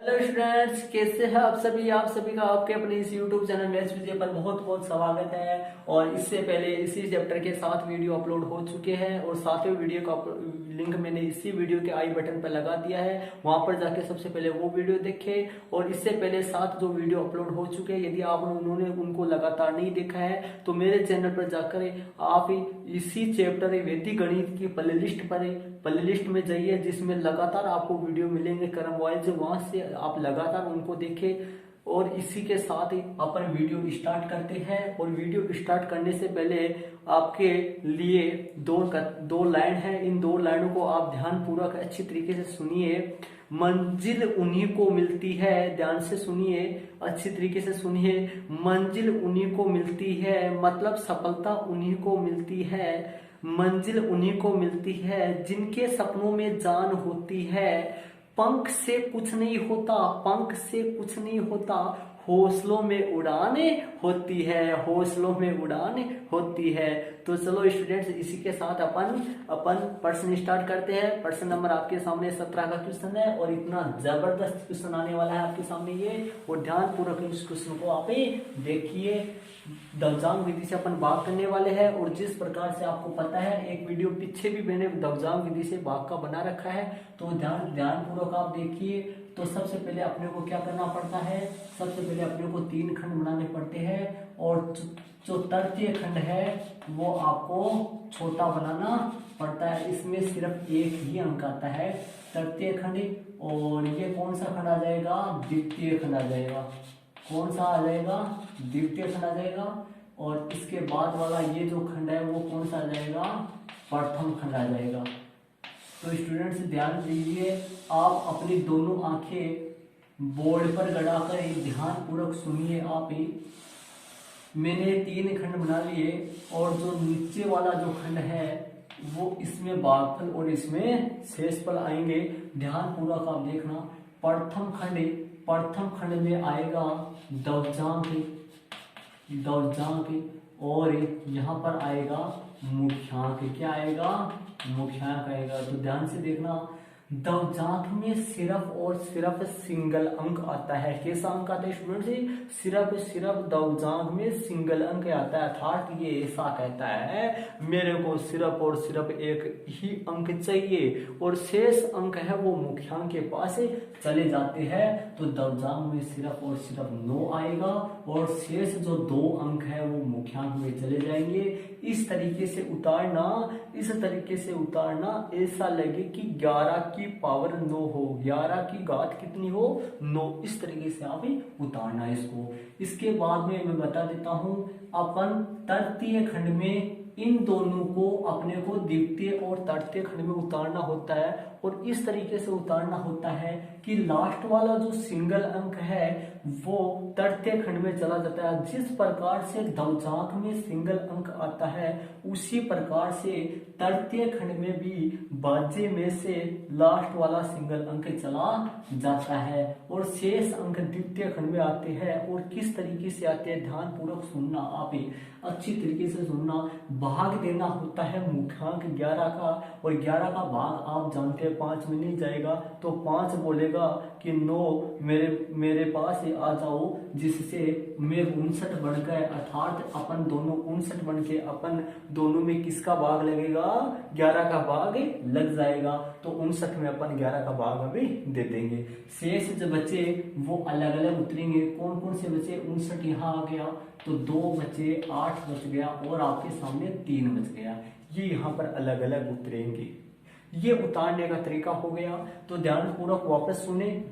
Hello students, कैसे हैं आप सभी का आपके अपने इस यूट्यूब चैनल मैथ्स विजय पर बहुत बहुत स्वागत है। और इससे पहले इसी चैप्टर के 7 वीडियो अपलोड हो चुके हैं और 7वें वीडियो का लिंक मैंने इसी वीडियो के आई बटन पर लगा दिया है। वहां पर जाके सबसे पहले वो वीडियो देखें। और इससे पहले 7 जो वीडियो अपलोड हो चुके हैं, यदि आप उन्होंने उनको लगातार नहीं देखा है तो मेरे चैनल पर जाकर आप इसी चैप्टर वैदिक गणित की प्ले लिस्ट में जाइए, जिसमें लगातार आपको वीडियो मिलेंगे क्रम वाइज। वहां से आप लगातार उनको देखें। और इसी के साथ ही अपन वीडियो स्टार्ट करते हैं। और वीडियो स्टार्ट करने से पहले आपके लिए दो लाइन है। इन 2 लाइनों को आप ध्यान पूर्वक अच्छी तरीके से सुनिए। मंजिल उन्हीं को मिलती है, ध्यान से सुनिए, अच्छी तरीके से सुनिए। मंजिल उन्हीं को मिलती है, मतलब सफलता उन्हीं को मिलती है। मंजिल उन्हीं को मिलती है जिनके सपनों में जान होती है। पंख से कुछ नहीं होता, पंख से कुछ नहीं होता, हौसलों में उड़ाने होती है, हौसलों में उड़ाने होती है। तो चलो स्टूडेंट्स, इसी के साथ अपन प्रश्न स्टार्ट करते हैं। प्रश्न नंबर आपके सामने 17 का क्वेश्चन है और इतना जबरदस्त क्वेश्चन आने वाला है आपके सामने ये। और ध्यान पूर्वक इस क्वेश्चन को आप देखिए। दवजांग विधि से अपन भाग करने वाले हैं। और जिस प्रकार से आपको पता है, एक वीडियो पीछे भी मैंने दवजांग विधि से भाग का बना रखा है, तो ध्यान पूर्वक आप देखिए। तो सबसे पहले अपने को क्या करना पड़ता है, सबसे पहले अपने को 3 खंड बनाने पड़ते हैं। और जो तृतीय खंड है वो आपको छोटा बनाना पड़ता है। इसमें सिर्फ एक ही अंक आता है, तृतीय खंड। और ये कौन सा खंड आ जाएगा, द्वितीय खंड आ जाएगा। कौन सा आ जाएगा, द्वितीय खंड आ जाएगा। और इसके बाद वाला ये जो खंड है वो कौन सा आ जाएगा, प्रथम खंड आ जाएगा। तो स्टूडेंट्स ध्यान दीजिए, आप अपनी दोनों आंखें बोर्ड पर गड़ाकर ध्यान पूर्वक सुनिए। आप मैंने 3 खंड बना लिए और जो नीचे वाला जो खंड है वो इसमें भागफल और इसमें शेषफल आएंगे। ध्यान पूर्वक आप देखना। प्रथम खंड में आएगा दवजांक, और यहाँ पर आएगा मुख्यांक। क्या आएगा, मुख्यांक आएगा। तो ध्यान से देखना, दवजांक में सिर्फ और सिर्फ सिंगल अंक आता है। कैसा अंक आता है स्टूडेंट, सिर्फ दवजांक में सिंगल अंक आता है। अर्थात ये ऐसा कहता है मेरे को सिर्फ और सिर्फ एक ही अंक चाहिए, और शेष अंक है वो मुख्यांक के पास चले जाते हैं। तो दवजांक में सिर्फ और सिर्फ 9 आएगा और शेष जो 2 अंक है वो मुख्यांक में चले जाएंगे। इस तरीके से उतारना ऐसा लगे कि 11 की पावर 9 हो, 11 की घात कितनी हो, 9। इस तरीके से आप उतारना है इसको। इसके बाद में मैं बता देता हूं, अपन तृतीय खंड में इन दोनों को अपने को द्वितीय और तृतीय खंड में उतारना होता है। और इस तरीके से उतारना होता है कि लास्ट वाला जो सिंगल अंक है वो तृतीय खंड में चला जाता है। जिस प्रकार से दवजांक में सिंगल अंक आता है उसी प्रकार से तृतीय खंड में भी बाजे में से लास्ट वाला सिंगल अंक चला जाता है और शेष अंक द्वितीय खंड में आते हैं। और किस तरीके से आते हैं, ध्यान पूर्वक सुनना, आप अच्छी तरीके से सुनना। भाग देना होता है मुख्यांक 11 का, और 11 का भाग आप जानते हैं 5 में नहीं जाएगा। तो 5 बोलेगा कि 9 मेरे पास आ जाओ, जिससे मैं 59 बन गए। अर्थात अपन दोनों 59 बन के अपन दोनों में किसका भाग लगेगा, 11 का भाग लग जाएगा। तो 59 में अपन 11 का भाग अभी दे देंगे। शेष जो बचे वो अलग अलग उतरेंगे। कौन कौन से बचे, 59 यहाँ आ गया तो 2 बचे, 8 बच गया और आपके सामने 3 बच गया। ये यहाँ पर अलग अलग उतरेंगे। ये उतारने का तरीका हो गया। तो ध्यान पूर्वक वापस सुने।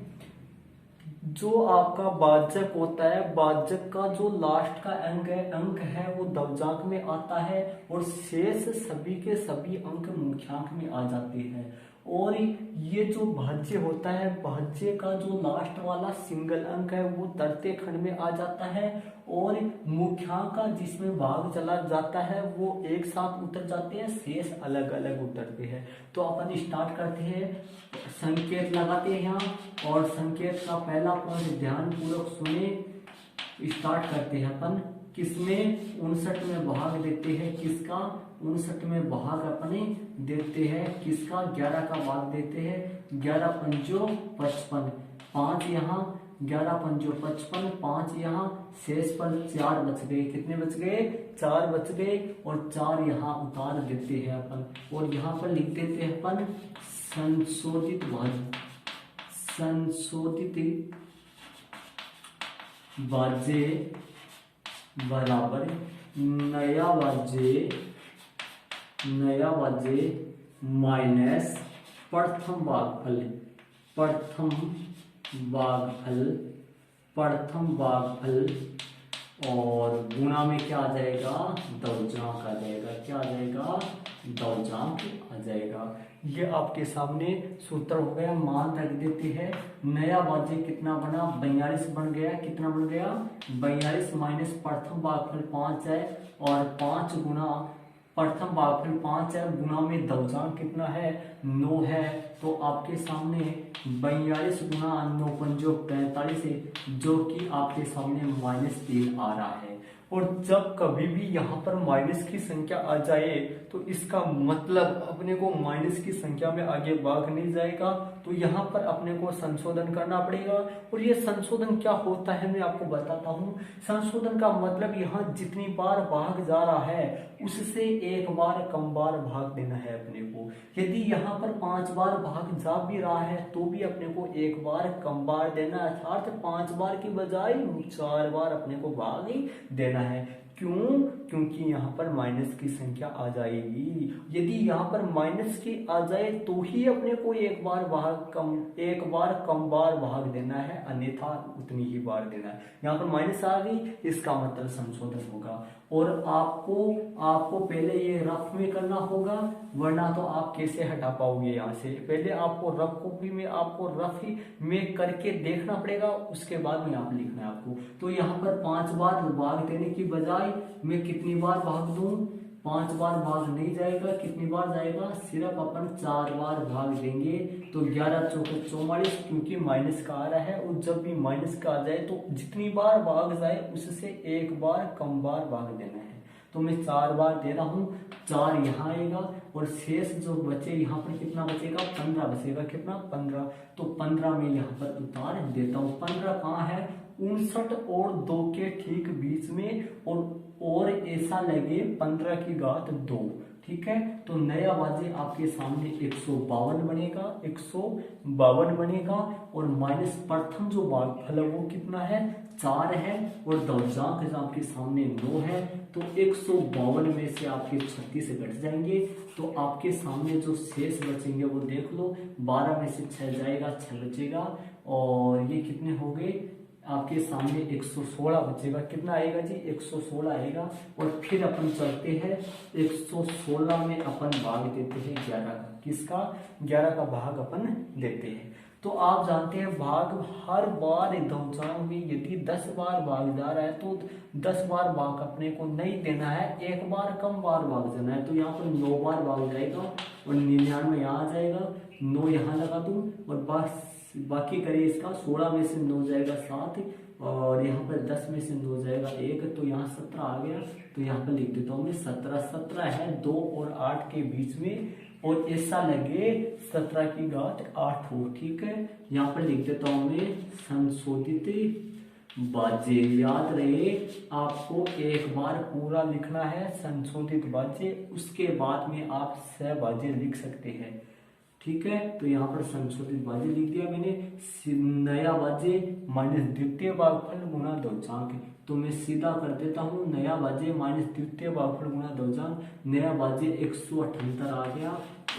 जो आपका भाजक होता है, भाजक का जो लास्ट का अंक है वो दवजांक में आता है और शेष सभी के सभी अंक मुख्यांक में आ जाते हैं। और ये जो भाज्य होता है, भाज्य का जो लास्ट वाला सिंगल अंक है वो तृतीय खंड में आ जाता है। और मुख्यांक का जिसमें भाग चला जाता है वो एक साथ उतर जाते हैं, शेष अलग अलग उतरते हैं। तो अपन स्टार्ट करते हैं, संकेत लगाते हैं यहाँ। और संकेत का पहला पॉइंट ध्यान पूर्वक सुने। स्टार्ट करते हैं अपन किसमें, 59 में भाग देते हैं किसका, 59 में भाग अपने देते हैं किसका, 11 का भाग देते हैं। 11 पंचो 55, 5 5 यहाँ, 11 पंजो 55, 5 यहाँ, शेष पर 4 बच गए। कितने बच गए? 4 बच गए और 4 यहाँ उतार देते हैं अपन और यहाँ पर लिख देते हैं अपन संशोधित भाज्य बराबर नया भाज्य माइनस प्रथम भागफल और गुणा में क्या आ जाएगा? दौर्जांक आ जाएगा। क्या आ जाएगा? दौर्जांक आ जाएगा। ये आपके सामने सूत्र हो गया। मान रख देते हैं। नया भाज्य कितना बना? 42 बन गया। कितना बन गया? 42 माइनस प्रथम भागफल 5 है और 5 गुना प्रथम भागफल 5 है, गुना में दौर्जांक कितना है? 9 है। तो आपके सामने 42 गुना 9 पंजो 45 है, जो कि आपके सामने -3 आ रहा है। और जब कभी भी यहाँ पर माइनस की संख्या आ जाए तो इसका मतलब अपने को माइनस की संख्या में आगे भाग नहीं जाएगा, तो यहाँ पर अपने को संशोधन करना पड़ेगा। और ये संशोधन क्या होता है मैं आपको बताता हूँ। संशोधन का मतलब यहाँ जितनी बार भाग जा रहा है उससे एक बार कम बार भाग देना है अपने को। यदि यहाँ पर 5 बार भाग जा भी रहा है तो भी अपने को एक बार कम बार देना है, अर्थात 5 बार की बजाय 4 बार अपने को भाग ही देना है। क्यों? क्योंकि यहाँ पर माइनस की संख्या आ जाएगी। यदि यहाँ पर माइनस की आ जाए तो ही अपने को एक बार कम बार भाग देना है, अन्यथा उतनी ही बार देना है। यहाँ पर माइनस आ गई, इसका मतलब संशोधन होगा। और आपको पहले ये रफ में करना होगा, वरना तो आप कैसे हटा पाओगे यहाँ से। पहले आपको रफ कॉपी में आपको रफ ही में करके देखना पड़ेगा, उसके बाद में आप लिखना है आपको। तो यहाँ पर 5 बार भाग देने की बजाय मैं कितनी बार भाग दूं? 5 बार भाग नहीं जाएगा। कितनी बार जाएगा? सिर्फ अपन 4 बार भाग देंगे। तो 11 चौके 44, क्योंकि माइनस का आ रहा है और जब भी माइनस का आ जाए तो जितनी बार भाग जाए उससे एक बार कम बार भाग देना है। तो मैं 4 बार दे रहा हूँ, 4 यहाँ आएगा और शेष जो बचे यहाँ पर कितना बचेगा? 15 बचेगा। कितना? 15। तो 15 में यहाँ पर उतार देता हूँ। 15 कहाँ है? 59 और 2 के ठीक बीच में और ऐसा लगे 15 की घात 2। ठीक है। तो नया भाज्य आपके सामने 152 बनेगा। 152 बनेगा और माइनस प्रथम जो भागफल है वो कितना है? 4 है और दौर्जांक आपके सामने 9 है। तो 152 में से आपके 36 घट जाएंगे, तो आपके सामने जो शेष बचेंगे वो देख लो। 12 में से 6 जाएगा, 6 बचेगा और ये कितने हो गए? आपके सामने 116 बचेगा। कितना आएगा जी? 116 आएगा। और फिर अपन चलते हैं 116 में अपन भाग देते हैं 11 का। किसका? 11 का भाग अपन देते हैं। तो आप जानते हैं भाग हर बार दौर्जांक में यदि 10 बार भाग जा रहा है तो 10 बार भाग अपने को नहीं देना है, एक बार कम बार भाग देना है। तो यहाँ पर 9 बार भाग जाएगा और 99 यहाँ आ जाएगा, 9 यहाँ लगा दूं और बस बाकी करिए इसका। 16 में से 9 जाएगा 7 और यहाँ पर 10 में से 9 जाएगा 1, तो यहाँ 17 आ गया। तो यहाँ पर लिख देता हूँ मैं 17 है 2 और 8 के बीच में और ऐसा लगे 17 की घात 8 हो। ठीक है। यहाँ पर लिख देता हूँ मैं संशोधित भाज्य। याद रहे आपको एक बार पूरा लिखना है संशोधित भाज्य, उसके बाद में आप सहभाज्य लिख सकते हैं। ठीक है। तो यहाँ पर संशोधित भाज्य लिख दिया मैंने। नया भाज्य माइनस द्वितीय भागफल गुणा दौर्जांक। तो मैं सीधा कर देता हूँ, नया भाज्य माइनस द्वितीय भागफल गुणा दौर्जांक। नया भाज्य 178 आ गया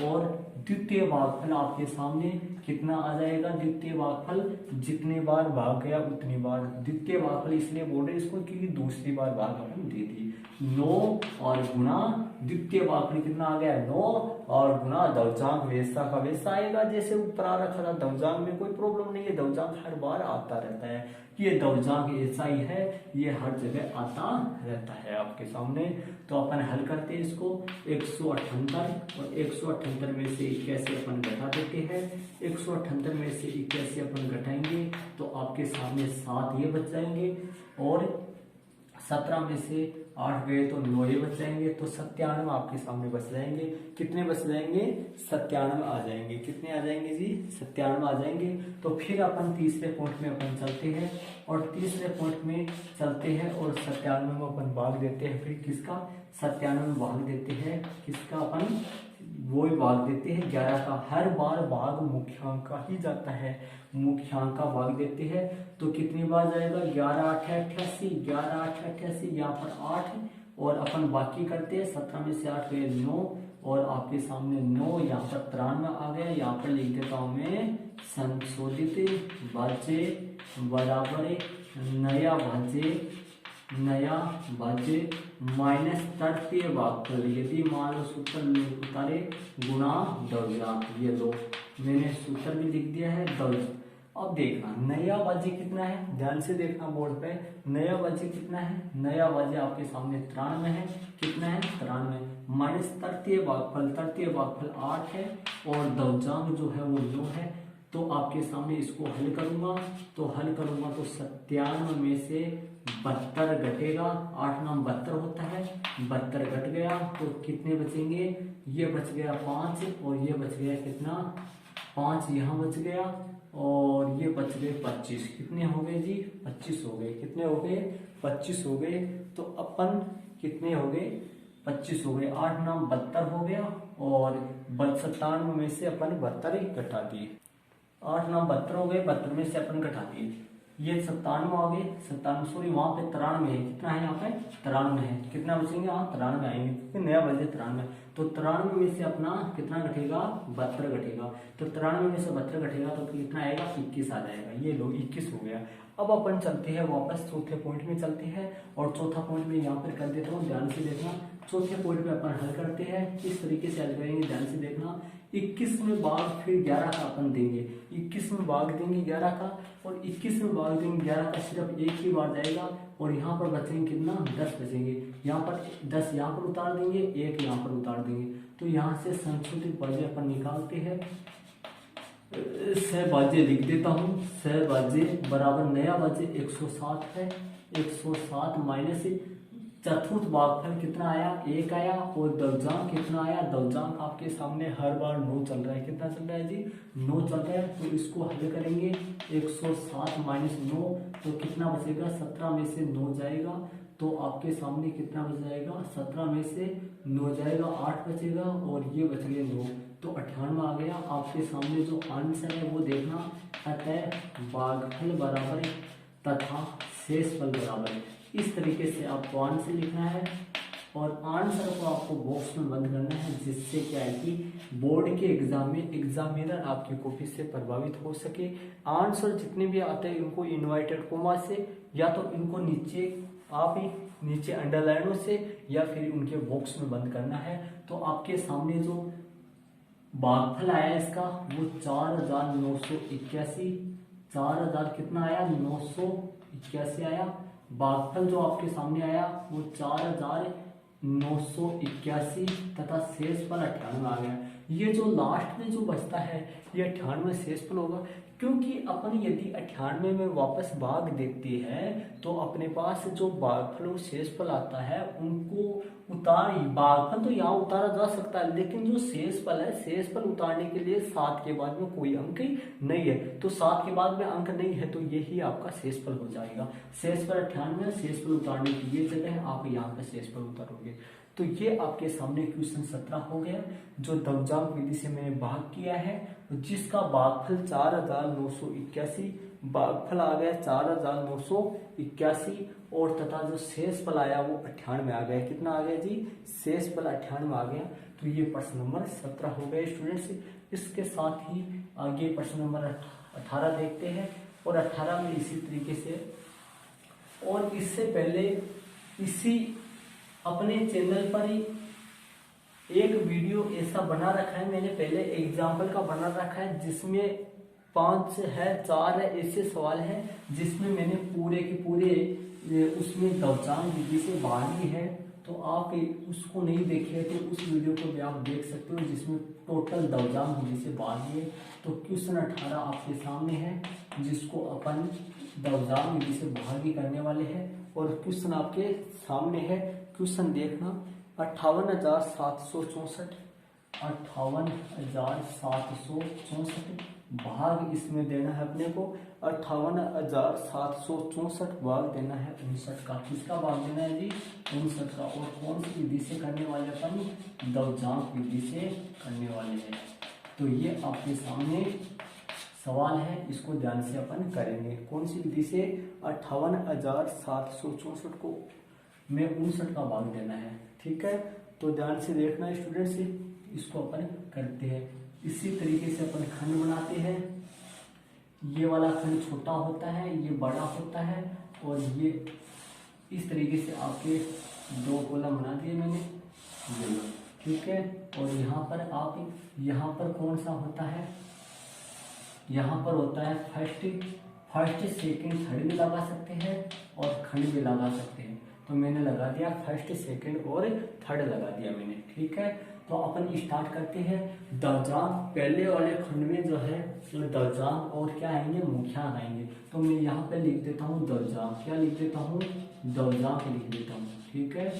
और द्वितीय भागफल आपके सामने कितना आ जाएगा? द्वितीय भागफल जितने बार भाग गया उतनी बार। द्वितीय भागफल इसलिए बोल रहे इसको क्योंकि दूसरी बार भाग अपन दे दी। 9 और गुणा द्वितीय भागफल कितना आ गया? 9 और गुणा दौर्जांक वैसा का वैसा आएगा जैसे ऊपर आ रखा था। दौर्जांक में कोई प्रॉब्लम नहीं है, दौर्जांक हर बार आता रहता है। ये दौर्जांक ऐसा ही है, ये हर जगह आता रहता है आपके सामने। तो अपन हल करते हैं इसको। 178 और 178 में से 81 अपन घटा देते हैं। 178 में से 81 अपन घटाएंगे तो आपके सामने 7 ये बच जाएंगे और 17 में से 8 गए तो 9 ही बच जाएंगे, तो 97 आपके सामने बच जाएंगे। कितने बच जाएंगे? 97 आ जाएंगे। कितने आ जाएंगे जी? 97 आ जाएंगे। तो फिर अपन तीसरे पॉइंट में अपन चलते हैं और तीसरे पॉइंट में चलते हैं और 97 में अपन भाग देते हैं। फिर किसका? 97 में भाग देते हैं किसका? अपन वो ही भाग देते हैं 11 का। हर बार भाग मुख्यांक का ही जाता है, मुख्यांक का भाग देते हैं। तो कितनी बार जाएगा? 11 8 88, 11 8 88, यहाँ पर 8 और अपन बाकी करते हैं। 17 में से 8 गए 9 और आपके सामने 9, यहाँ पर 93 आ गया। यहाँ पर लिख देता हूं मैं संशोधित भाज्य बराबर नया भाज्य माइनस तृतीय भागफल। यदि मान लो सूत्र उतारे गुणा दौर्जांक। ये लो मैंने सूत्र भी लिख दिया है दौर्ज। अब देखना नया भाज्य कितना है, ध्यान से देखना बोर्ड पे। नया भाज्य कितना है? नया भाज्य आपके सामने 93 है। कितना है? 93 माइनस तृतीय भागफल 8 है और दौर्जांक जो है वो 9 है। तो आपके सामने इसको हल करूंगा तो 97 में से 72 घटेगा। 8 नाम 72 होता है, 72 घट गया तो कितने बचेंगे? ये बच गया 5 और ये बच गया कितना? 5 यहाँ बच गया और ये बच गए 25। कितने हो गए जी? 25 हो गए। कितने हो गए? 25 हो गए। तो अपन कितने हो गए? 25 हो गए। 8 नाम 72 हो गया और 97 में से अपन 72 घटा दिए। 8 नाम 72 हो गए, 72 में से अपन घटा दिए। ये 97 आ गए, 97 सॉरी वहां पे 93 है। कितना है? यहाँ पे 93 है। कितना बचेंगे? हाँ 93 आएंगे क्योंकि नया बजे 93। तो 93 में से अपना कितना घटेगा? 72 घटेगा। तो 93 में से 72 घटेगा तो कितना आएगा? 21 आ जाएगा। ये लो 21 हो गया। अब अपन चलते हैं वापस चौथे पॉइंट में चलते हैं और चौथा पॉइंट में यहाँ पर कर देता हूँ, ध्यान से देखना। चौथे पॉइंट में अपन हल करते हैं। किस तरीके से हल करेंगे ध्यान से देखना। 21 में भाग फिर 11 का अपन देंगे। 21 में भाग देंगे 11 का और 21 में भाग देंगे 11 का, सिर्फ एक ही बार जाएगा और यहाँ पर बचेंगे कितना? 10 बचेंगे। यहाँ पर 10 यहाँ पर उतार देंगे, 1 यहाँ पर उतार देंगे। तो यहाँ से संशोधित भाज्य अपन निकालते हैं। सहभाज्य लिख देता हूँ। सहभाज्य बराबर नया भाज्य 107 है। 107 माइनस चतुर्थ भागफल कितना आया? 1 आया और दौर्जांक कितना आया? दौर्जांक आपके सामने हर बार 9 चल रहा है। कितना चल रहा है जी? 9 चल रहा है। तो इसको हल करेंगे 107 माइनस 9 तो कितना बचेगा? 17 में से 9 जाएगा तो आपके सामने कितना बच जाएगा? 17 में से 9 जाएगा, 8 बचेगा और ये बच गए 9 तो 98 आ गया। आपके सामने जो आंसर है वो देखना, अतः भागफल बराबर तथा शेषफल बराबर। इस तरीके से आपको आंसर लिखना है और आंसर को आपको बॉक्स में बंद करना है, जिससे क्या है कि बोर्ड के एग्जाम में एग्जामिनर आपकी कॉपी से प्रभावित हो सके। आंसर जितने भी आते हैं इनको इन्वर्टेड कोमा से या तो इनको नीचे आप ही नीचे अंडरलाइनों से या फिर उनके बॉक्स में बंद करना है। तो आपके सामने जो भागफल आया इसका वो 4981, 4000 कितना आया? 981 आया। भागफल जो आपके सामने आया वो 4981 तथा शेषफल 98 आ गया। ये जो लास्ट में जो बचता है ये 98 शेषफल होगा, क्योंकि अपन यदि 98 में वापस भाग देते हैं तो अपने पास जो भागफल और शेषफल आता है उनको भागफल तो यहाँ उतारा जा सकता है, लेकिन जो शेषफल है शेषफल उतारने के लिए 7 के बाद में कोई अंक नहीं है। तो 7 के बाद में अंक नहीं है तो यही आपका शेषफल हो जाएगा। शेषफल 98, शेषफल उतारने की ये जगह है, आप यहाँ पे शेषफल उतारोगे। तो ये आपके सामने क्वेश्चन 17 हो गया, जो दौर्जांक विधि से मैंने भाग किया है, जिसका भागफल 4981, भागफल आ गया 4981 और तथा जो शेषफल आया वो 98 आ गया। कितना आ गया जी? शेषफल 98 आ गया। तो ये प्रश्न नंबर 17 हो गए स्टूडेंट्स। इसके साथ ही आगे प्रश्न नंबर 18 देखते हैं और 18 में इसी तरीके से, और इससे पहले इसी अपने चैनल पर ही एक वीडियो ऐसा बना रखा है मैंने, पहले एग्जाम्पल का बना रखा है, जिसमें 5 है 4 है ऐसे सवाल है, जिसमें मैंने पूरे के पूरे उसमें दौर्जांक विधि से भागी है। तो आप उसको नहीं देखे तो उस वीडियो को भी आप देख सकते हो, जिसमें टोटल दौर्जांक विधि से भागी है। तो क्वेश्चन 18 आपके सामने है, जिसको अपन दौर्जांक विधि से भागी करने वाले हैं और क्वेश्चन आपके सामने है। क्वेश्चन देखना, 58,764, 58,764 भाग इसमें देना है अपने को 58,764 भाग देना है 59 का। किसका भाग देना है जी? 59 का। और कौन सी विधि से करने वाले अपन? दौर्जांक विधि से करने वाले हैं। तो ये आपके सामने सवाल है, इसको ध्यान से अपन करेंगे। कौन सी विधि से? 58,764 को में 59 का भाग देना है। ठीक है, तो ध्यान से देखना स्टूडेंट से, इसको अपन करते हैं। इसी तरीके से अपन खंड बनाते हैं। ये वाला खंड छोटा होता है, ये बड़ा होता है, और ये इस तरीके से आपके दो कॉलम बना दिए मैंने, ये। ठीक है, और यहाँ पर आप, यहाँ पर कौन सा होता है? यहाँ पर होता है फर्स्ट, सेकंड, थर्ड भी लगा सकते हैं और खंड भी लगा सकते हैं। तो मैंने लगा दिया फर्स्ट, सेकंड और थर्ड लगा दिया मैंने। ठीक है, तो अपन स्टार्ट करते हैं। दौर्जांक पहले वाले खंड में जो है दौर्जांक और क्या आएंगे? मुख्यांक आएंगे। तो मैं यहाँ पे लिख देता हूँ दौर्जांक। क्या लिख देता हूँ? दौर्जांक लिख देता हूँ। ठीक है,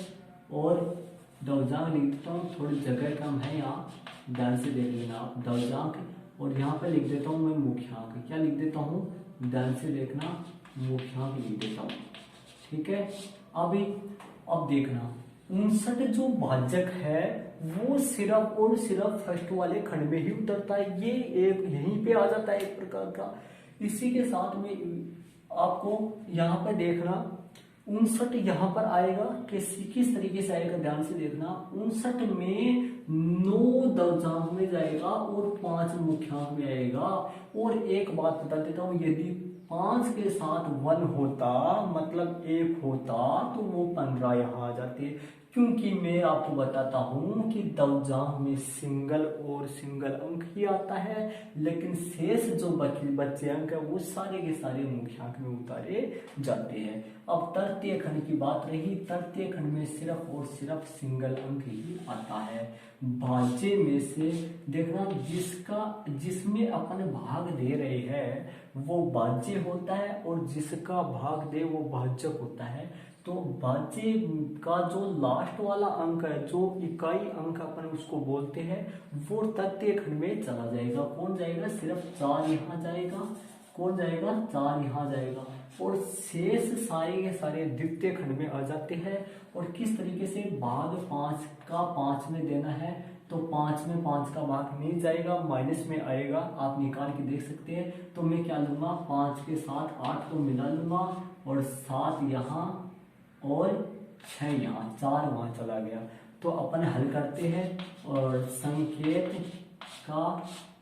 और दौर्जांक लिख देता हूँ, थोड़ी जगह कम है यहाँ, ध्यान से देख लेना आप। दौर्जांक, और यहाँ पे लिख देता हूँ मैं मुख्यांक। क्या लिख देता हूँ? ध्यान से देखना, मुख्यांक लिख देता हूँ। ठीक है, अब देखना 59 जो भाजक है वो सिर्फ और सिर्फ फर्स्ट वाले खंड में ही उतरता है। ये एक यहीं पे आ जाता है एक प्रकार का। इसी के साथ में आपको यहाँ पे देखना 59 यहाँ पर आएगा, किस तरीके से आएगा ध्यान से देखना। 59 में 9 दौर्जांक में जाएगा और 5 मुख्यांक में आएगा। और एक बात बता देता हूँ, यदि 5 के साथ 1 होता, मतलब 1 होता, तो वो 15 यहाँ आ जाते। क्योंकि मैं आपको बताता हूं कि दौर्जांक में सिंगल अंक ही आता है, लेकिन शेष जो बच्चे अंक है वो सारे के सारे मुख्यांक में उतारे जाते हैं। अब तृतीय खंड की बात रही, तृतीय खंड में सिर्फ और सिर्फ सिंगल अंक ही आता है। भाज्य में से देखना, जिसमें अपन भाग दे रहे हैं वो भाज्य होता है, और जिसका भाग दे वो भाजक होता है। तो भाज्य का जो लास्ट वाला अंक है, जो इकाई अंक अपन उसको बोलते हैं, वो तृतीय खंड में चला जाएगा। कौन जाएगा? सिर्फ 4 यहाँ जाएगा। कौन जाएगा? 4 यहाँ जाएगा, और शेष सारे के सारे द्वितीय खंड में आ जाते हैं। और किस तरीके से? भाग 5 का 5 में देना है, तो 5 में 5 का भाग नहीं जाएगा, माइनस में आएगा। आप निकाल के देख सकते हैं। तो मैं क्या लूंगा? 5 के साथ 8 को मिला लूंगा, और 7 यहाँ और 6 यहाँ, 4 वहां चला गया। तो अपन हल करते हैं, और संकेत का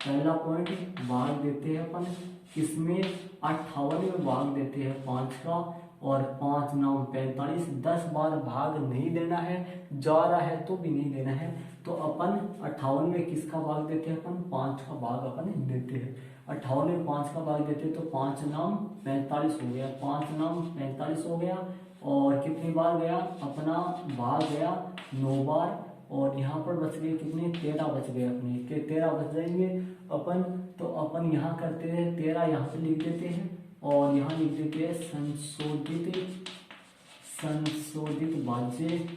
पहला पॉइंट भाग देते हैं अपन, इसमें 58 में भाग देते हैं 5 का, और 5 9 45, 10 बार भाग नहीं देना है, जा रहा है तो भी नहीं देना है। तो अपन 58 में किसका भाग देते हैं? अपन 5 का भाग अपन देते हैं। 58 में 5 का भाग देते हैं, तो 5 9 45 हो गया, 5 9 45 हो गया। और कितनी बार गया? अपना भाग गया 9 बार, और यहाँ पर बच गए कितने? 13 बच गए अपने, के 13 बच जाएंगे अपन। तो अपन यहाँ करते हैं 13 यहाँ पे लिख देते हैं, और यहाँ लिख देते हैं संशोधित भाज्य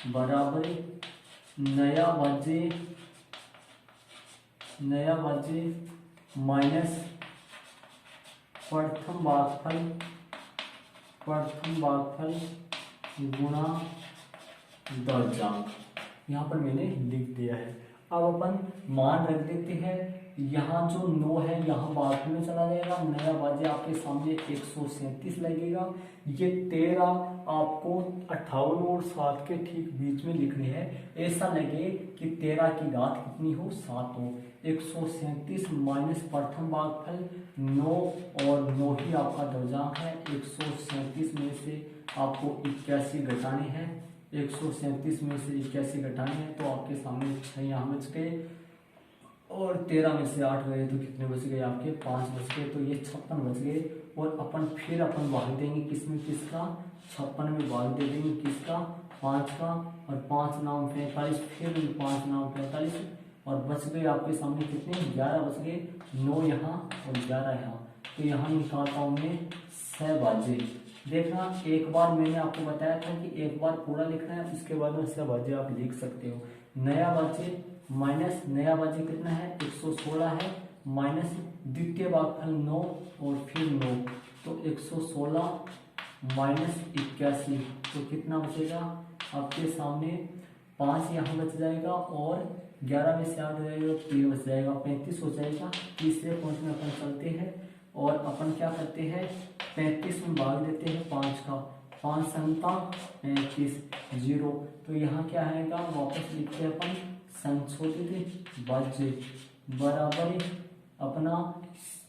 बराबर नया भाज्य माइनस प्रथम भागफल गुणा दौर्जांक। यहाँ पर मैंने लिख दिया है। अब अपन मान रख देते हैं, यहाँ जो 9 है यहाँ भागफल में चला जाएगा, नया भाज्य आपके सामने 137 लगेगा। ये 13 आपको 58 और 7 के ठीक बीच में लिखने हैं। ऐसा लगे कि 13 की घात कितनी हो? 7 हो। 137 माइनस प्रथम भागफल 9, और 9 ही आपका दौर्जांक है। 137 में से आपको 81 घटाने हैं, 137 में से 81 घटाने हैं, तो आपके सामने 6 यहाँ बच गए, और 13 में से 8 गए तो कितने बच गए? आपके 5 बच गए, तो ये 56 बच गए। और अपन फिर भाग देंगे किसमें? किसका? 56 में भाग दे देंगे किसका? 5 का, और 5 9 45, फिर 5 9 45, और बच गए आपके सामने कितने? 11 बच गए, 9 यहाँ और 11 यहाँ। तो यहाँ निकालता हूँ मैं 6 भाज्य, देखना, एक बार मैंने आपको बताया था कि एक बार पूरा लिखना है, उसके बाद में इसका भाज्य आप लिख सकते हो। नया भाज्य माइनस नया भाज्य कितना है 116 है, माइनस द्वितीय भागफल 9 और फिर 9, तो 116 माइनस 81, तो कितना बचेगा आपके सामने 5 यहाँ बच जाएगा और 11 में से 8 हो जाएगा, 3 बच जाएगा, 35 हो जाएगा। तीसरे पॉइंट में अपन चलते हैं और अपन क्या करते हैं 35 में भाग देते हैं 5 का, 5 संता 35 0, तो यहाँ क्या आएगा वापस लिखते हैं अपन संशोधित भाज्य बराबर अपना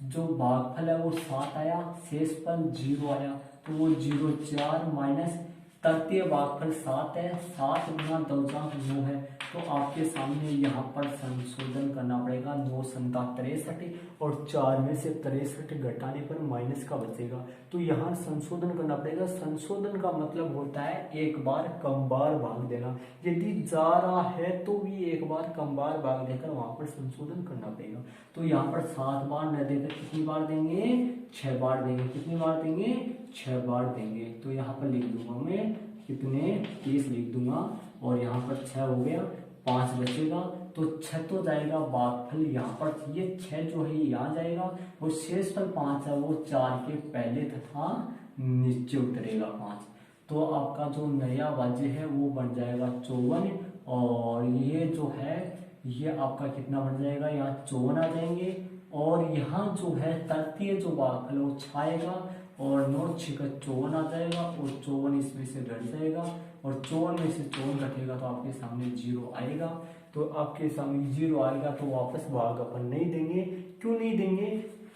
जो भागफल है वो 7 आया, शेषफल 0 आया, तो वो 0 4 माइनस तृतीय भागफल 7 है, 7 गुना 2 9 है, तो आपके सामने यहाँ पर संशोधन करना पड़ेगा। 9 संता 63 और 4 में से 63 घटाने पर माइनस का बचेगा, तो यहाँ संशोधन करना पड़ेगा। संशोधन का मतलब होता है एक बार कम बार भाग देना, यदि जा रहा है तो भी एक बार कम बार भाग देकर वहां पर संशोधन करना पड़ेगा। तो यहाँ पर 7 बार न देकर कितनी बार देंगे 6 बार देंगे, कितनी बार देंगे 6 बार देंगे, तो यहाँ पर लिख दूंगा मैं कितने 30 लिख दूंगा और यहाँ पर 6 हो गया, 5 बचेगा, तो 6 तो जाएगा भागफल यहाँ पर, ये 6 जो है यहाँ जाएगा और शेषफल 5 है वो 4 के पहले तथा नीचे उतरेगा 5, तो आपका जो नया भाज्य है वो बन जाएगा 54 और ये जो है ये आपका कितना बन जाएगा यहाँ 54 आ जाएंगे और यहाँ जो है तृतीय जो भागफल है वो छाएगा और 9 6 54 आ जाएगा और 54 इसमें से घट जाएगा और 54 में से 54 घटेगा तो आपके सामने 0 आएगा, तो आपके सामने 0 आएगा तो वापस भाग अपन नहीं देंगे। क्यों नहीं देंगे,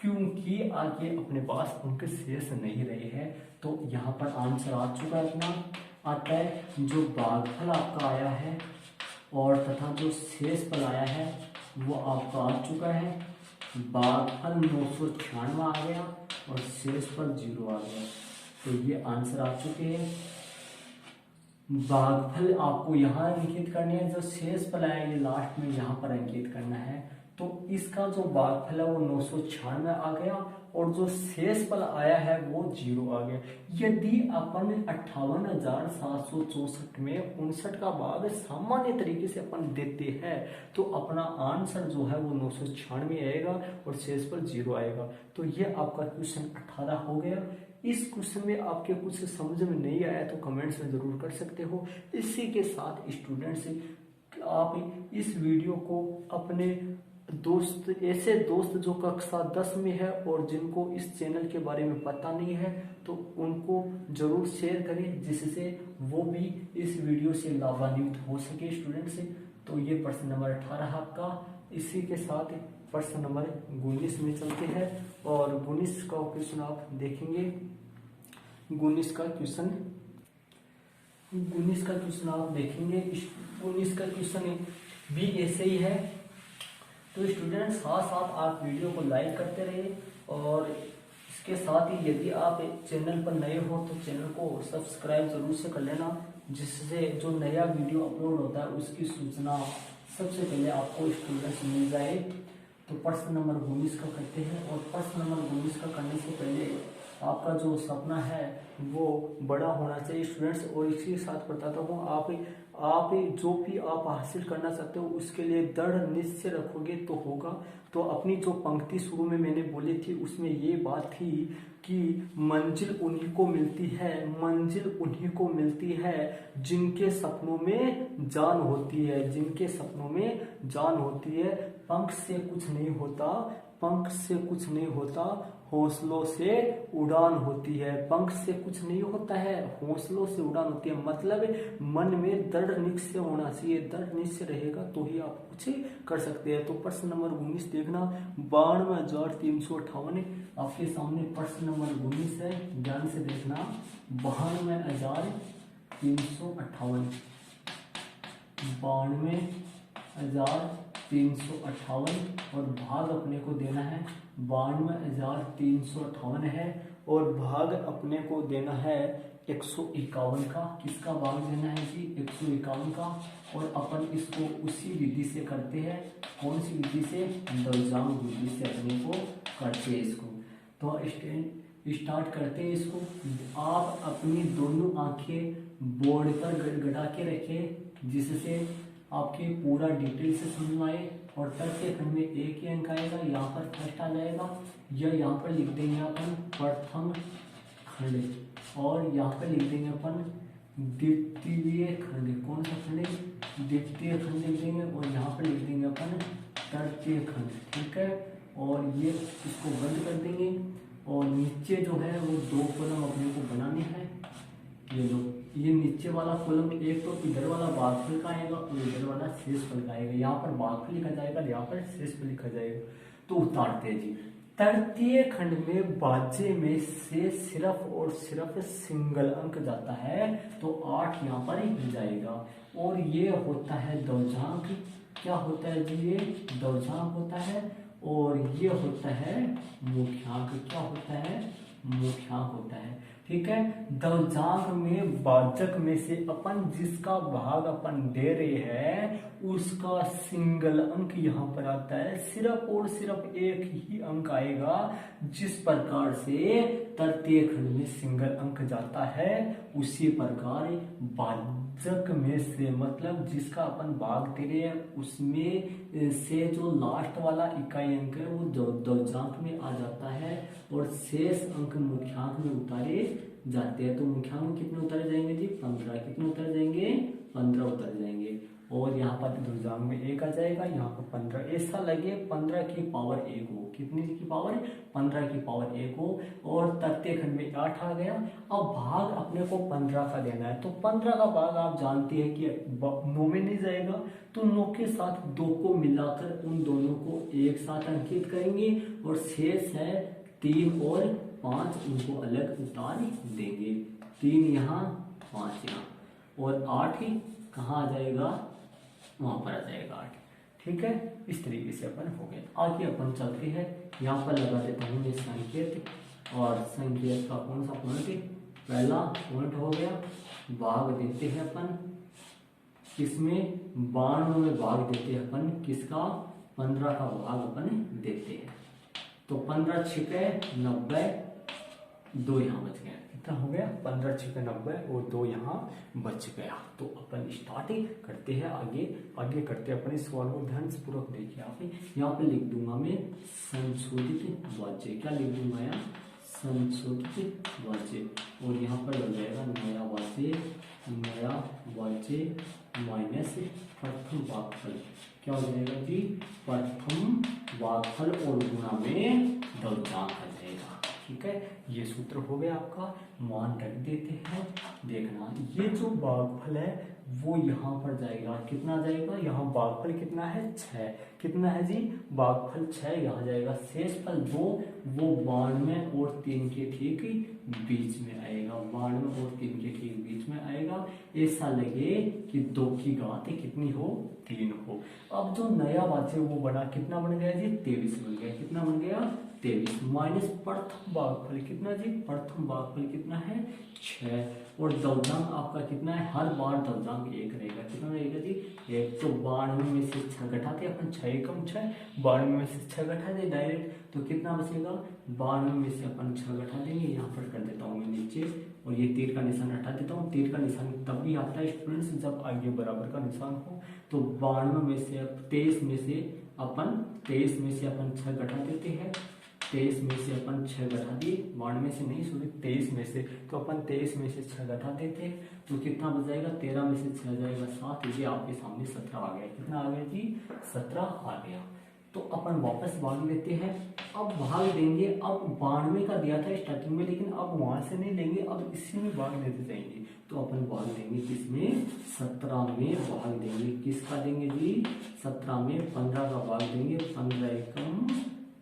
क्योंकि आगे अपने पास अंक शेष नहीं रहे हैं, तो यहाँ पर आंसर आ चुका है अपना, आता है जो भागफल आपका आया है और तथा जो शेषफल आया है वो आपका आ चुका है। भागफल 996 आ गया और शेषफल 0 आ गया, तो ये आंसर आ चुके हैं। भागफल आपको यहाँ अंकित करने हैं, जो शेषफल आया ये लास्ट में यहाँ पर अंकित करना है, तो इसका जो भागफल है वो 996 आ गया और जो शेषफल आया है वो 0 आ गया। यदि अपन 58,764 में 59 का भाग सामान्य तरीके से अपन देते हैं तो अपना आंसर जो है वो 996 आएगा और शेषफल 0 आएगा। तो ये आपका क्वेश्चन 18 हो गया। इस क्वेश्चन में आपके कुछ समझ में नहीं आया तो कमेंट्स में जरूर कर सकते हो। इसी के साथ स्टूडेंट्स आप इस वीडियो को अपने दोस्त, ऐसे दोस्त जो कक्षा 10 में है और जिनको इस चैनल के बारे में पता नहीं है तो उनको जरूर शेयर करें, जिससे वो भी इस वीडियो से लाभान्वित हो सके स्टूडेंट्स। तो ये प्रश्न नंबर 18 आपका। इसी के साथ प्रश्न नंबर 19 में चलते हैं और 19 का क्वेश्चन आप देखेंगे। 19 का क्वेश्चन आप देखेंगे। 19 का क्वेश्चन भी ऐसे ही है। तो स्टूडेंट्स साथ साथ आप वीडियो को लाइक करते रहिए और इसके साथ ही यदि आप चैनल पर नए हो तो चैनल को सब्सक्राइब जरूर से कर लेना, जिससे जो नया वीडियो अपलोड होता है उसकी सूचना सबसे पहले आपको स्टूडेंट्स मिल जाए। तो प्रश्न नंबर 19 का करते हैं और प्रश्न नंबर 19 का करने से पहले आपका जो सपना है वो बड़ा होना चाहिए स्टूडेंट्स। और इसी के साथ बताता हूँ, आप जो भी आप हासिल करना चाहते हो उसके लिए दृढ़ निश्चय रखोगे तो होगा। तो अपनी जो पंक्ति शुरू में मैंने बोली थी उसमें ये बात थी कि मंजिल उन्हीं को मिलती है जिनके सपनों में जान होती है, पंख से कुछ नहीं होता, हौसलों से उड़ान होती है। पंख से कुछ नहीं होता है, हौसलों से उड़ान होती है, मतलब मन में दृढ़ निश्चय होना चाहिए। दृढ़ निश्चय रहेगा तो ही आप कुछ कर सकते हैं। तो प्रश्न नंबर 19 देखना, 92,358 आपके सामने प्रश्न नंबर 19 है, ध्यान से देखना। 92,358 92,358 और भाग अपने को देना है 92,358 है और भाग अपने को देना है 151 का। किसका भाग देना है जी 151 का। और अपन इसको उसी विधि से करते हैं, कौन सी विधि से, दलजाम विधि से अपने को करते हैं इसको। तो स्टार्ट करते हैं इसको। आप अपनी दोनों आंखें बोर्ड पर गड़गड़ा के रखें जिससे आपके पूरा डिटेल से समझ में आए। और तृतीय खंड में एक ही अंक आएगा, यहाँ पर फर्स्ट आ जाएगा, या यहाँ पर लिख देंगे अपन प्रथम खंड, और यहाँ पर लिख देंगे अपन द्वितीय खंड। कौन सा खंड? द्वितीय खंड लिख देंगे, और यहाँ पर लिख देंगे अपन तृतीय खंड। ठीक है, और ये इसको बंद कर देंगे। और नीचे जो है वो दो कॉलम अपने को बनाने हैं। ये लो, ये नीचे वाला कॉलम एक तो इधर वाला भागफल का आएगा और इधर वाला शेषफल का आएगा। यहाँ पर भागफल लिखा जाएगा, यहाँ पर शेषफल लिखा जाएगा। तो उतारते हैं जी। तृतीय खंड में बाजे में से सिर्फ और सिर्फ सिंगल अंक जाता है, तो 8 यहाँ पर ही जाएगा। और ये होता है दौर्जांक। क्या होता है जी? ये दौर्जांक होता है। और ये होता है मुख्यांक। क्या होता है? मुख्यांक होता है। ठीक है, दौर्जांक में भाजक में से अपन जिसका भाग अपन दे रहे हैं उसका सिंगल अंक यहाँ पर आता है। सिर्फ और सिर्फ एक ही अंक आएगा। जिस प्रकार से तृतीय खंड में सिंगल अंक जाता है उसी प्रकार भाजक में से, मतलब जिसका अपन भाग दे रहे हैं उसमें से जो लास्ट वाला इकाई अंक है वो दौर्जांक में आ जाता है और शेष अंक मुख्यांक में उतारे जाते हैं। तो मुख्यांक में कितने उतारे जाएंगे जी? 15। कितने उतारे जाएंगे? 15 उतारे जाएंगे। और यहाँ पर दौर्जांक में 1 आ जाएगा, यहाँ पर 15। ऐसा लगे 15 की पावर 1 हो। कितनी की पावर? 15 की पावर 1 हो। और तृतीय खंड में 8 आ गया। अब भाग अपने को 15 का देना है, तो 15 का भाग आप जानते हैं कि 9 में नहीं जाएगा, तो 9 के साथ 2 को मिलाकर उन दोनों को एक साथ अंकित करेंगे और शेष है 3 और 5, उनको अलग उतार देंगे। 3 यहाँ, 5 यहाँ, और 8 ही कहाँ आ जाएगा? वहां पर आ जाएगा 8। ठीक है, इस तरीके से अपन हो गए। आगे अपन चलते हैं। यहाँ पर लगा देता हूँ ये संकेत, और संकेत का कौन सा पॉइंट? पहला पॉइंट हो गया। भाग देते हैं अपन किसमें? 92 में भाग देते हैं अपन किसका? 15 का भाग अपन देते हैं। तो 15 छिके 90, 2 यहाँ बच गया। कितना हो गया? 15 छिके 90 और 2 यहाँ बच गया। तो अपन स्टार्ट करते हैं आगे करते हैं अपन इस सवाल को ध्यान से पूर्वक देखिए। आप यहाँ पे लिख दूंगा मैं संशोधित वाच्य। क्या लिख दूंगा यहाँ? संशोधित वाच्य। और यहाँ पर लग जाएगा नया वाच्य माइनस प्रथम भागफल। क्या हो जाएगा जी? प्रथम भागफल और गुणा में दौर्जांक आ जाएगा। ठीक है, ये सूत्र हो गया आपका। मान रख देते हैं। देखना, ये जो भागफल है वो यहाँ पर जाएगा। कितना जाएगा? यहाँ भागफल कितना है? 6। कितना है जी? भागफल 6 यहाँ जाएगा। शेषफल 2 वो 92 और 3 के ठीक बीच में आएगा। 92 और 3 के ठीक बीच में आएगा। ऐसा लगे कि 2 की घात कितनी हो? 3 हो। अब जो नया वाच्य वो बना, कितना बन गया जी? 23 बन गया। कितना बन गया? 23 माइनस प्रथम भागफल। कितना जी? प्रथम भागफल कितना है? 6। और दौर्जांक आपका कितना है? हर बार दौर्जांक 1 रहेगा। कितना रहेगा जी? 1। तो 92 में से 6 घटाते अपन, 6 एकम 6, 92 में से 6 घटा दे डायरेक्ट, तो कितना बचेगा? 92 में से अपन 6 घटा देंगे। यहाँ पर कर देता हूँ मैं नीचे, और ये तीर का निशान हटा देता हूँ। तीर का निशान तब भी आता है स्टूडेंट्स जब आगे बराबर का निशान हो। तो 92 में से 23 में से अपन 6 घटा देते हैं। 23 में से अपन 6 घटा दिए, 92 से नहीं, सॉरी 23 में से, तो अपन 23 में से 6 घटा देते हैं। तो कितना बच जाएगा? 13 में से 6 जाएगा 7। ये आपके सामने 17 आ गया। कितना आ गया जी? 17 आ गया। तो अपन वापस भाग लेते हैं। अब भाग देंगे। अब 92 का दिया था स्टार्टिंग में, लेकिन अब वहां से नहीं लेंगे, अब इसी में भाग देते जाएंगे। तो अपन भाग देंगे किसमें? 17 में भाग देंगे। किसका देंगे जी? 17 में 15 का भाग देंगे। 15 एकम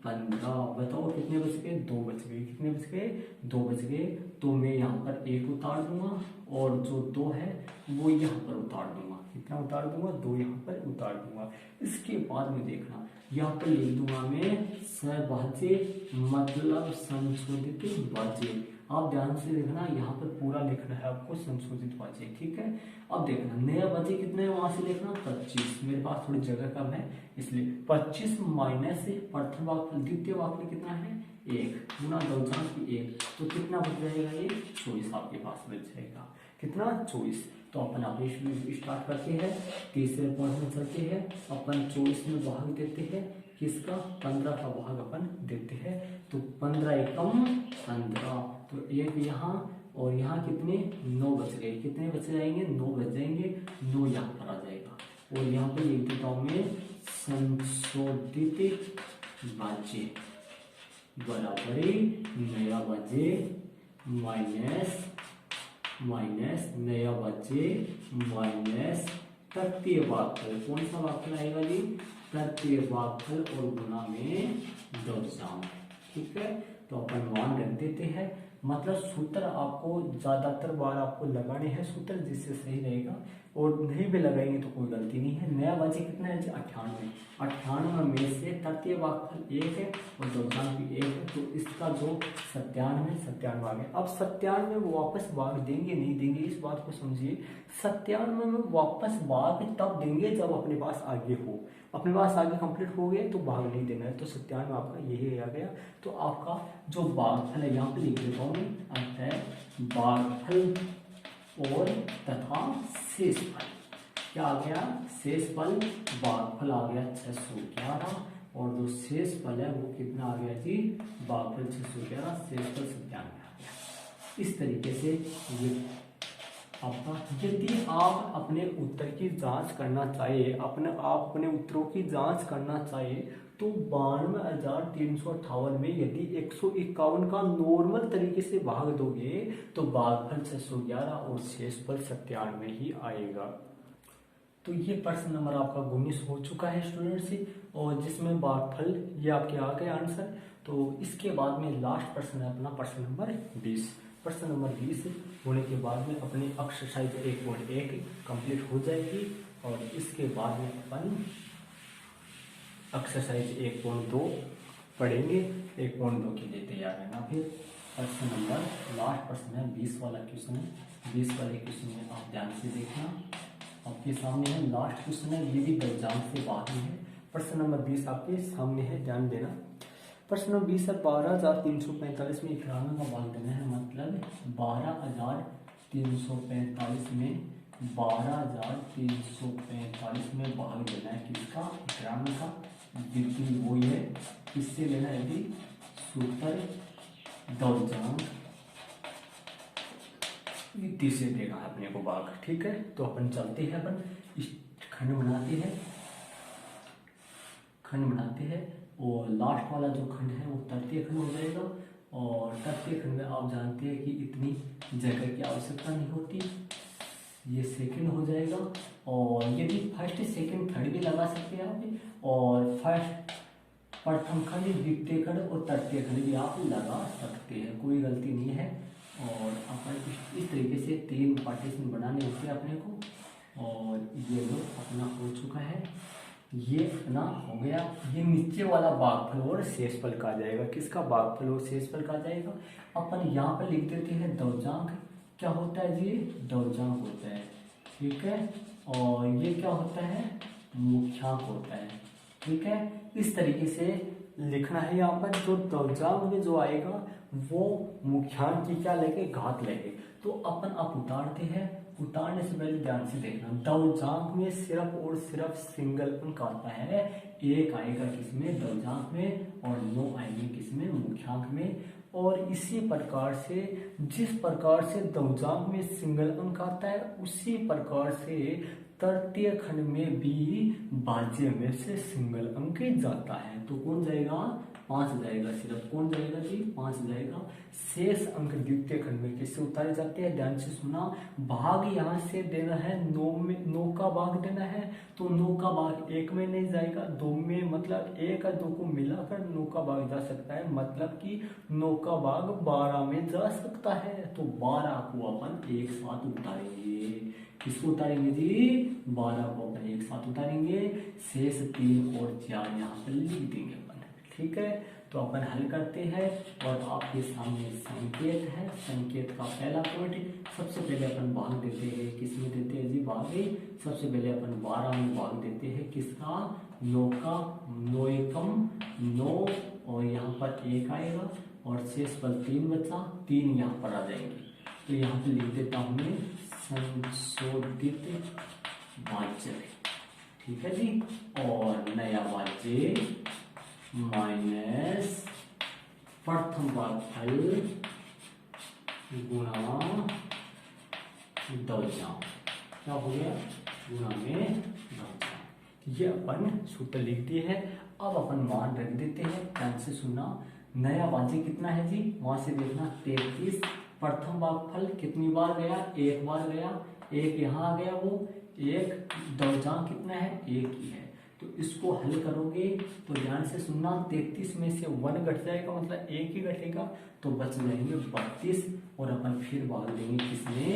15। बताओ कितने बच गए? 2 बच गए। कितने बच गए? 2 बच गए। तो मैं यहाँ पर 1 उतार दूंगा और जो 2 है वो यहाँ पर उतार दूंगा। कितना उतार दूंगा? 2 यहाँ पर उतार दूंगा। इसके बाद में देखना, यहाँ पर लिख दूंगा मैं सहभाज्य मतलब संशोधित वाच्य। आप ध्यान से देखना, यहाँ पर पूरा लिखना है आपको संशोधित वाच्य। ठीक है, अब देखना नया वाच्य कितना है वहां से देखना 25। मेरे पास थोड़ी जगह कम है इसलिए 25 माइनस प्रथम भागफल, द्वितीय भागफल कितना है 1 गुना दौजांक भी 1, तो कितना बच जाएगा ये 24 आपके पास बच जाएगा। कितना 24। तो अपन ऑपरेशन स्टार्ट करते हैं, तीसरे पॉइंट में चलते हैं। अपन 24 में भाग देते हैं किसका 15 का भाग अपन देते हैं, तो 15 एकम 15, तो 1 यहाँ और यहाँ कितने 9 बच गए, कितने बच जाएंगे 9 बच जाएंगे, 9 यहाँ पर आ जाएगा। और यहाँ पर लिख देता हूँ मैं संशोधित भाज्य बराबरी नया भाज्य माइनस नया भाज्य माइनस तृतीय भागफल। कौन सा भागफल आएगा जी, तृतीय भागफल और गुना में दौजांक। ठीक है, तो अपन मान रख देते हैं। मतलब सूत्र आपको ज्यादातर बार आपको लगाने हैं सूत्र, जिससे सही रहेगा, और नहीं भी लगाएंगे तो कोई गलती नहीं है। नया भाज्य कितना है जी 98, 98 में से तृतीय भागफल 1 है और दौजांक भी 1 है, तो इसका जो 97 आ गया। अब 97 में वापस भाग देंगे नहीं देंगे, इस बात को समझिए। 97 में वापस भाग तब देंगे जब अपने पास आगे हो, अपने पास आगे कंप्लीट हो गए तो भाग नहीं देना है। तो 97 आपका यही आ गया। तो आपका जो भागफल है यहाँ पे लिख देता हूँ, अर्थ है भागफल और तथा शेषफल। क्या आ गया, शेषफल, भागफल आ गया 611 और जो शेषफल है वो कितना आ गया जी, भागफल 611, शेषफल 97 आ गया। इस तरीके से ये आपका, यदि आप अपने उत्तर की जांच करना चाहिए, आप अपने उत्तरों की जांच करना चाहिए, तो 92,358 में यदि 151 का नॉर्मल तरीके से भाग दोगे तो भागफल 611 और शेषफल 97 ही आएगा। तो ये प्रश्न नंबर आपका 19 हो चुका है स्टूडेंट्स से, और जिसमें भागफल ये आपके आ गए आंसर। तो इसके बाद में लास्ट प्रश्न है अपना प्रश्न नंबर 20। प्रश्न नंबर 20 होने के बाद में अपनी एक्सरसाइज 1.1 कंप्लीट हो जाएगी, और इसके बाद में अपन एक्सरसाइज 1.2 पढ़ेंगे। 1.2 के लिए तैयार रहना। फिर प्रश्न नंबर लास्ट प्रश्न है 20 वाला क्वेश्चन है। 20 वाले क्वेश्चन में आप ध्यान से देखना, आपके सामने है लास्ट क्वेश्चन है, ये भी दौजांक से बाहर है। प्रश्न नंबर 20 आपके सामने है, ध्यान देना। प्रश्न नंबर 20 है 12,345 में 91 का भाग देना है, मतलब 12,345 में 12,345 में भाग देना है किसका, 91 का। द्वितीय वो है, किससे लेना है यदि सूत्र दौजांक द्वितीय से देगा अपने को भाग। ठीक है, तो अपन चलते हैं, अपन खंड बनाते हैं और लास्ट वाला जो खंड है वो तृतीय खंड हो जाएगा। और तृतीय खंड में आप जानते हैं कि इतनी जगह की आवश्यकता नहीं होती, ये सेकंड हो जाएगा। और यदि फर्स्ट सेकंड थर्ड भी लगा सकते हैं आप, और फर्स्ट प्रथम खंड द्वितीय खंड और तृतीय खंड भी आप लगा सकते हैं, कोई गलती नहीं है। और अपन इस तरीके से 3 पार्टीशन बनाने होते हैं अपने को। और ये लो अपना हो चुका है, ये अपना हो गया। ये नीचे वाला भागफल और शेषफल का आ जाएगा, किसका भागफल और शेषफल का आ जाएगा। अपन यहाँ पर लिख देते हैं दौजांक। क्या होता है जी, दौजांक होता है। ठीक है, और ये क्या होता है, मुख्यांक होता है। ठीक है, इस तरीके से लिखना है। यहाँ पर जो दौजांक में जो आएगा वो मुख्यांक की क्या लेंगे, घात लेंगे। तो अपन आप उतारते हैं, उतारने से पहले ध्यान से देखना, दौजांक में सिर्फ और सिर्फ सिंगल अंक आता है। 1 आएगा किसमें, दौजांक में, और 9 आएंगे किसमें, मुख्यांक में। और इसी प्रकार से जिस प्रकार से दौजांक में सिंगल अंक आता है, उसी प्रकार से तृतीय खंड में भी भाज्य में से सिंगल अंक जाता है। तो कौन जाएगा, 5 जाएगा सिर्फ। कौन जाएगा जी, 5 जाएगा। शेष अंक द्वितीय खंड में किससे उतारे जाते हैं, ध्यान से सुना। भाग यहाँ से देना है 9 का भाग देना है, तो 9 का भाग 1 में नहीं जाएगा, 2 में, मतलब 1 और 2 को मिलाकर 9 का भाग जा सकता है, मतलब कि 9 का भाग 12 में जा सकता है। तो 12 को अपन एक साथ उतारेंगे। किसको उतारेंगे जी, 12 को अपन एक साथ उतारेंगे। शेष 3 और 4 यहाँ पर लिख देंगे अपन। ठीक है, तो अपन हल करते हैं, और आपके सामने संकेत है। संकेत का पहला पॉइंट, सबसे पहले अपन भाग देते हैं, किसमें देते हैं जी, भाग। सबसे पहले अपन 12 में भाग देते हैं, किसका, 9 का। 9 एकम 9 और यहाँ पर 1 आएगा और शेष पद 3 बचा, 3 यहाँ पर आ जाएंगे। तो यहाँ पे लिख देता हूँ मैं संशोधित वाच्य, ठीक है जी। और नया वाच्य माइनस प्रथम भागफल गुणा दौर्जांक, क्या हो गया, गुणा में दौर्जांक। ये अपन सूत्र लिख दिए है। अब अपन मान रख देते हैं, ध्यान से सुनना। नया वाच्य कितना है जी, वहां से देखना 33। प्रथम भागफल कितनी बार गया, 1 बार गया, 1 यहाँ आ गया, वो 1। दौर्जांक कितना है, 1 ही है। तो इसको हल करोगे तो ध्यान से सुनना, 33 में से 1 घट जाएगा, मतलब 1 ही घटेगा, तो बच जाएंगे 32। और अपन फिर भाग देंगे किसमें,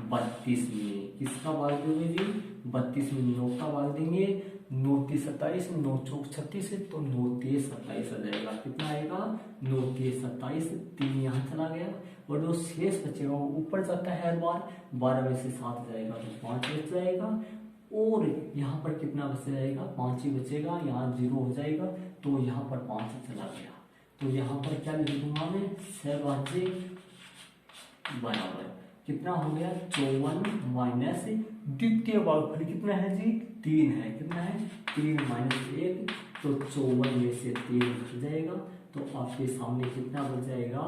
32 में। किसका भाग देंगे जी, 32 में 9 का भाग देंगे। 9 3 27, 9 चौक 36, तो 9 3 27 आ जाएगा। कितना आएगा, 9 3 27, 3 यहाँ चला गया और जो शेष बचेगा वो ऊपर जाता है हर बार, 12 में से 7 जाएगा तो 5 बच जाएगा। और यहाँ पर कितना बच जाएगा, 5 ही बचेगा, यहाँ 0 हो जाएगा, तो यहाँ पर 5 चला गया। तो यहाँ पर क्या लिख दूंगा मैं, सहभाज्य बराबर कितना हो गया, 54 माइनस द्वितीय भागफल कितना है जी, 3 है। कितना है, 3 माइनस 1, तो 54 में से 3 बच जाएगा। तो आपके सामने कितना बच जाएगा,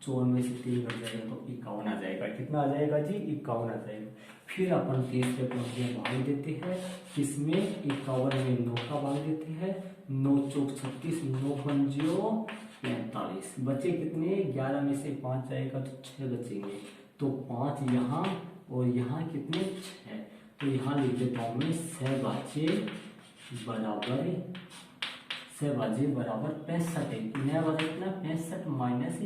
54 में से 3 बच जाएगा तो 51 आ जाएगा। कितना आ जाएगा जी, 51 आ जाएगा। फिर अपन तीसरे पद में भाग देते हैं, किसमें, 51 में 9 का भाग देते हैं। 9 चौक 36, 9 पंजो 45, बचे कितने, 11 में से 5 जाएगा तो 6 बचेंगे। तो 5 यहाँ और यहाँ कितने, 6। तो यहाँ लिख देता हूँ मैं सहभाज्य बराबर 65 है। नया वाला कितना, 65 माइनस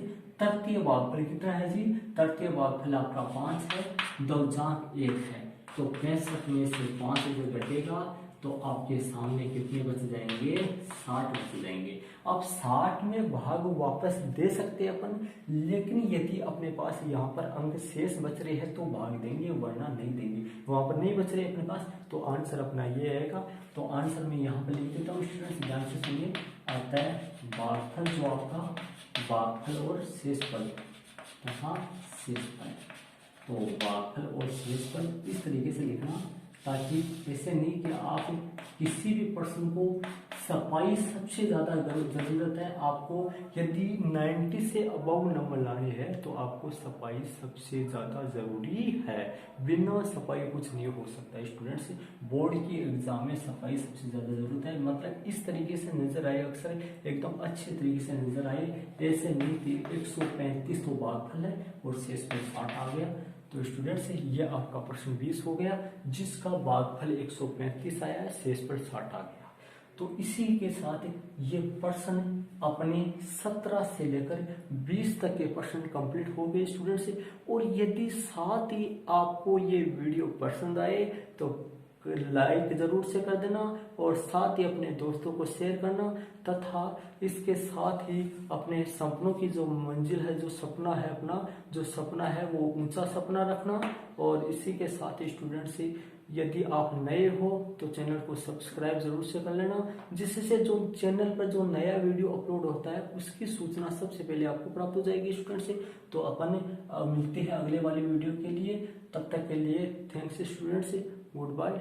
तृतीय भागफल कितना है जी, तृतीय भागफल आपका 5 है, दौर्जांक 1 है। तो 65 में से 5 जो घटेगा तो आपके सामने कितने बच जाएंगे, 60 बच जाएंगे। अब 60 में भाग वापस दे सकते हैं अपन, लेकिन यदि अपने पास यहाँ पर अंक शेष बच रहे हैं तो भाग देंगे, वरना नहीं देंगे। वहां पर नहीं बच रहे अपने पास तो आंसर अपना ये आएगा। तो आंसर में यहाँ पर लिख देता हूँ स्टूडेंट्स, ध्यान से सुनिए। आता है भागफल जो आपका, भागफल और शेषफल तथा शेषफल। तो भागफल और शेषफल इस तरीके से लिखना, ताकि ऐसे नहीं कि आप किसी भी प्रश्न को सफाई सबसे ज़्यादा जरूरत है आपको। यदि 90 से अबव नंबर लाने हैं तो आपको सफाई सबसे ज़्यादा ज़रूरी है। बिना सफाई कुछ नहीं हो सकता स्टूडेंट्स। बोर्ड की एग्जाम में सफाई सबसे ज़्यादा ज़रूरत है, मतलब इस तरीके से नज़र आए, अक्सर एकदम अच्छे तरीके से नज़र आए। ऐसे नहीं कि 135 तो भागफल है और शेषफल 60 आ गया। तो स्टूडेंट्स ये आपका प्रश्न 20 हो गया, जिसका भागफल 135 आया है, शेषफल 60 आ गया। तो इसी के साथ ये प्रश्न अपने 17 से लेकर 20 तक के प्रश्न कंप्लीट हो गए स्टूडेंट्स। और यदि साथ ही आपको ये वीडियो पसंद आए तो लाइक जरूर से कर देना और साथ ही अपने दोस्तों को शेयर करना, तथा इसके साथ ही अपने सपनों की जो मंजिल है, जो सपना है अपना, जो सपना है वो ऊंचा सपना रखना। और इसी के साथ ही स्टूडेंट्स, यदि आप नए हो तो चैनल को सब्सक्राइब जरूर से कर लेना, जिससे जो चैनल पर जो नया वीडियो अपलोड होता है उसकी सूचना सबसे पहले आपको प्राप्त हो जाएगी स्टूडेंट्स। तो अपन मिलते हैं अगले वाले वीडियो के लिए, तब तक के लिए थैंक्स स्टूडेंट्स, गुड बाय।